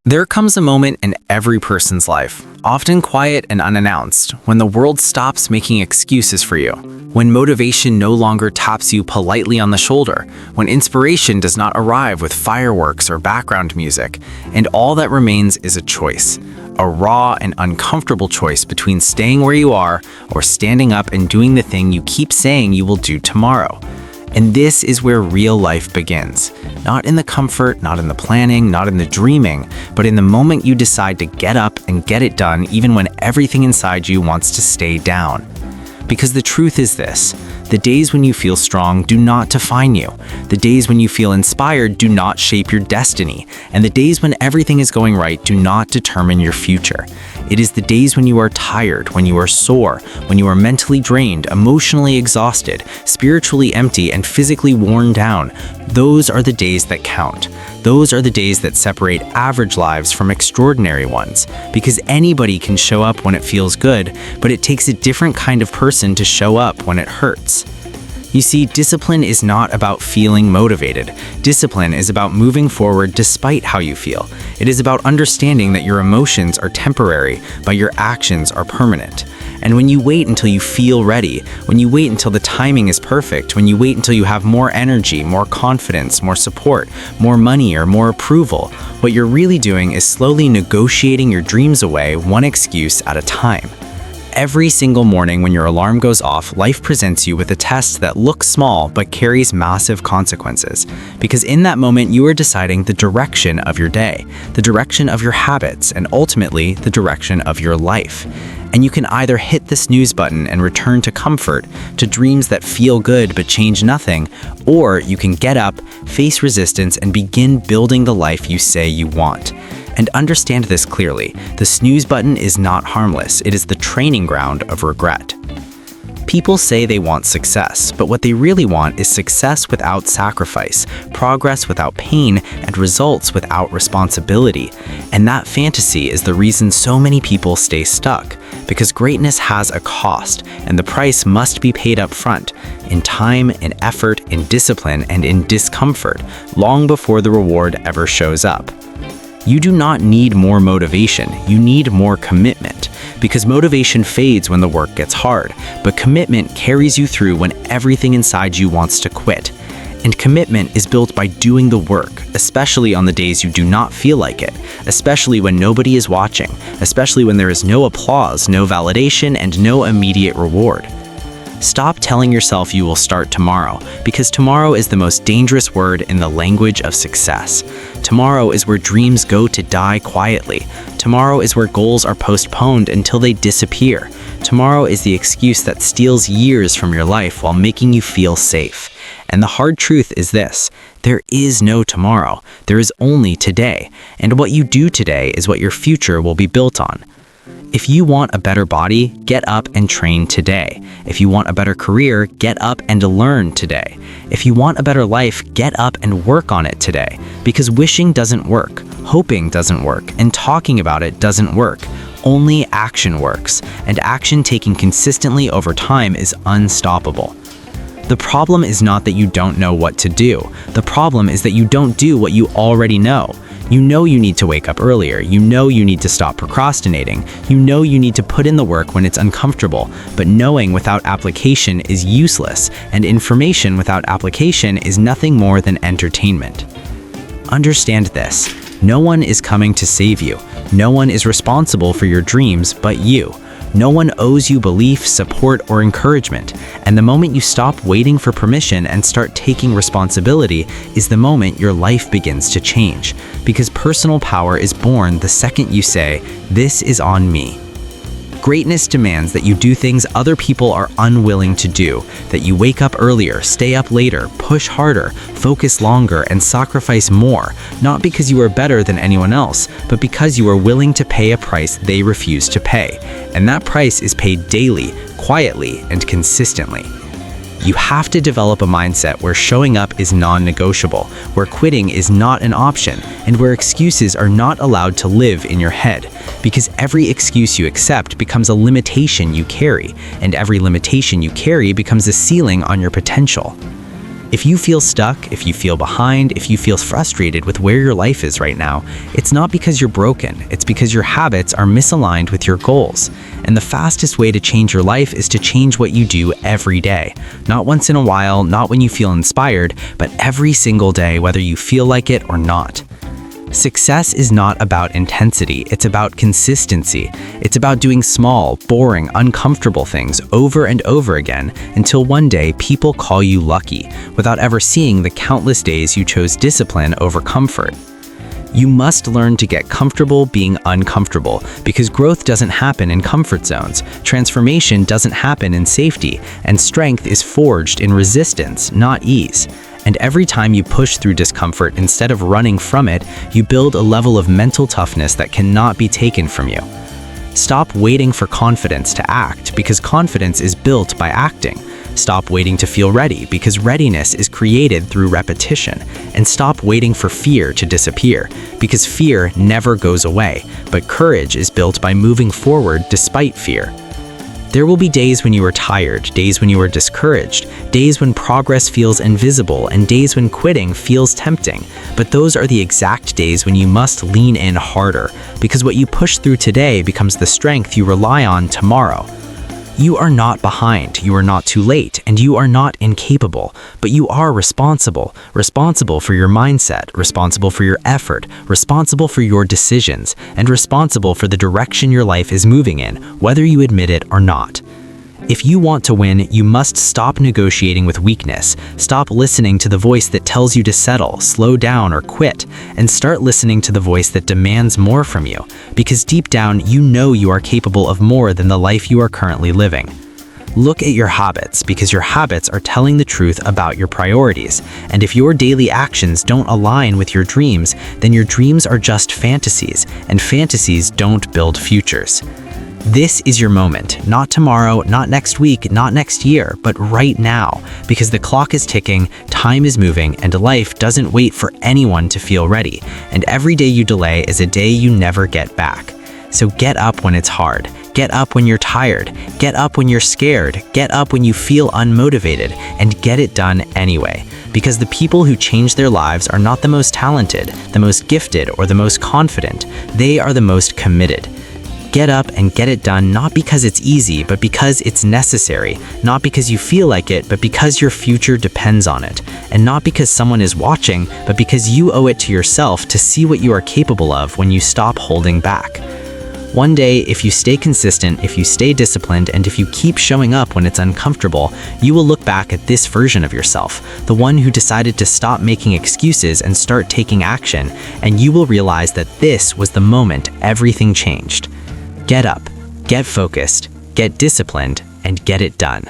There comes a moment in every person's life, often quiet and unannounced, when the world stops making excuses for you, when motivation no longer taps you politely on the shoulder, when inspiration does not arrive with fireworks or background music, and all that remains is a choice, a raw and uncomfortable choice between staying where you are or standing up and doing the thing you keep saying you will do tomorrow. And this is where real life begins. Not in the comfort, not in the planning, not in the dreaming, but in the moment you decide to get up and get it done even when everything inside you wants to stay down. Because the truth is this: the days when you feel strong do not define you. The days when you feel inspired do not shape your destiny. And the days when everything is going right do not determine your future. It is the days when you are tired, when you are sore, when you are mentally drained, emotionally exhausted, spiritually empty, and physically worn down. Those are the days that count. Those are the days that separate average lives from extraordinary ones. Because anybody can show up when it feels good, but it takes a different kind of person to show up when it hurts. You see, discipline is not about feeling motivated. Discipline is about moving forward despite how you feel. It is about understanding that your emotions are temporary, but your actions are permanent. And when you wait until you feel ready, when you wait until the timing is perfect, when you wait until you have more energy, more confidence, more support, more money, or more approval, what you're really doing is slowly negotiating your dreams away one excuse at a time. Every single morning when your alarm goes off, life presents you with a test that looks small but carries massive consequences. Because in that moment, you are deciding the direction of your day, the direction of your habits, and ultimately, the direction of your life. And you can either hit the snooze button and return to comfort, to dreams that feel good but change nothing, or you can get up, face resistance, and begin building the life you say you want. And understand this clearly: the snooze button is not harmless. It is the training ground of regret. People say they want success, but what they really want is success without sacrifice, progress without pain, and results without responsibility. And that fantasy is the reason so many people stay stuck, because greatness has a cost, and the price must be paid up front, in time, in effort, in discipline, and in discomfort, long before the reward ever shows up. You do not need more motivation, you need more commitment. Because motivation fades when the work gets hard, but commitment carries you through when everything inside you wants to quit. And commitment is built by doing the work, especially on the days you do not feel like it, especially when nobody is watching, especially when there is no applause, no validation, and no immediate reward. Stop telling yourself you will start tomorrow, because tomorrow is the most dangerous word in the language of success. Tomorrow is where dreams go to die quietly. Tomorrow is where goals are postponed until they disappear. Tomorrow is the excuse that steals years from your life while making you feel safe. And the hard truth is this: there is no tomorrow. There is only today. And what you do today is what your future will be built on. If you want a better body, get up and train today. If you want a better career, get up and learn today. If you want a better life, get up and work on it today. Because wishing doesn't work, hoping doesn't work, and talking about it doesn't work. Only action works, and action taken consistently over time is unstoppable. The problem is not that you don't know what to do. The problem is that you don't do what you already know. You know you need to wake up earlier. You know you need to stop procrastinating. You know you need to put in the work when it's uncomfortable. But knowing without application is useless, and information without application is nothing more than entertainment. Understand this: no one is coming to save you. No one is responsible for your dreams but you. No one owes you belief, support, or encouragement. And the moment you stop waiting for permission and start taking responsibility is the moment your life begins to change. Because personal power is born the second you say, "This is on me." Greatness demands that you do things other people are unwilling to do, that you wake up earlier, stay up later, push harder, focus longer, and sacrifice more, not because you are better than anyone else, but because you are willing to pay a price they refuse to pay. And that price is paid daily, quietly, and consistently. You have to develop a mindset where showing up is non-negotiable, where quitting is not an option, and where excuses are not allowed to live in your head. Because every excuse you accept becomes a limitation you carry, and every limitation you carry becomes a ceiling on your potential. If you feel stuck, if you feel behind, if you feel frustrated with where your life is right now, it's not because you're broken, it's because your habits are misaligned with your goals. And the fastest way to change your life is to change what you do every day. Not once in a while, not when you feel inspired, but every single day, whether you feel like it or not. Success is not about intensity, it's about consistency. It's about doing small, boring, uncomfortable things over and over again until one day people call you lucky, without ever seeing the countless days you chose discipline over comfort. You must learn to get comfortable being uncomfortable, because growth doesn't happen in comfort zones, transformation doesn't happen in safety, and strength is forged in resistance, not ease. And every time you push through discomfort instead of running from it, you build a level of mental toughness that cannot be taken from you. Stop waiting for confidence to act, because confidence is built by acting. Stop waiting to feel ready, because readiness is created through repetition. And stop waiting for fear to disappear, because fear never goes away, but courage is built by moving forward despite fear. There will be days when you are tired, days when you are discouraged, days when progress feels invisible, and days when quitting feels tempting. But those are the exact days when you must lean in harder, because what you push through today becomes the strength you rely on tomorrow. You are not behind, you are not too late, and you are not incapable, but you are responsible. Responsible for your mindset, responsible for your effort, responsible for your decisions, and responsible for the direction your life is moving in, whether you admit it or not. If you want to win, you must stop negotiating with weakness, stop listening to the voice that tells you to settle, slow down, or quit, and start listening to the voice that demands more from you, because deep down, you know you are capable of more than the life you are currently living. Look at your habits, because your habits are telling the truth about your priorities, and if your daily actions don't align with your dreams, then your dreams are just fantasies, and fantasies don't build futures. This is your moment, not tomorrow, not next week, not next year, but right now, because the clock is ticking, time is moving, and life doesn't wait for anyone to feel ready, and every day you delay is a day you never get back. So get up when it's hard, get up when you're tired, get up when you're scared, get up when you feel unmotivated, and get it done anyway. Because the people who change their lives are not the most talented, the most gifted, or the most confident, they are the most committed. Get up and get it done, not because it's easy, but because it's necessary. Not because you feel like it, but because your future depends on it. And not because someone is watching, but because you owe it to yourself to see what you are capable of when you stop holding back. One day, if you stay consistent, if you stay disciplined, and if you keep showing up when it's uncomfortable, you will look back at this version of yourself, the one who decided to stop making excuses and start taking action, and you will realize that this was the moment everything changed. Get up, get focused, get disciplined, and get it done.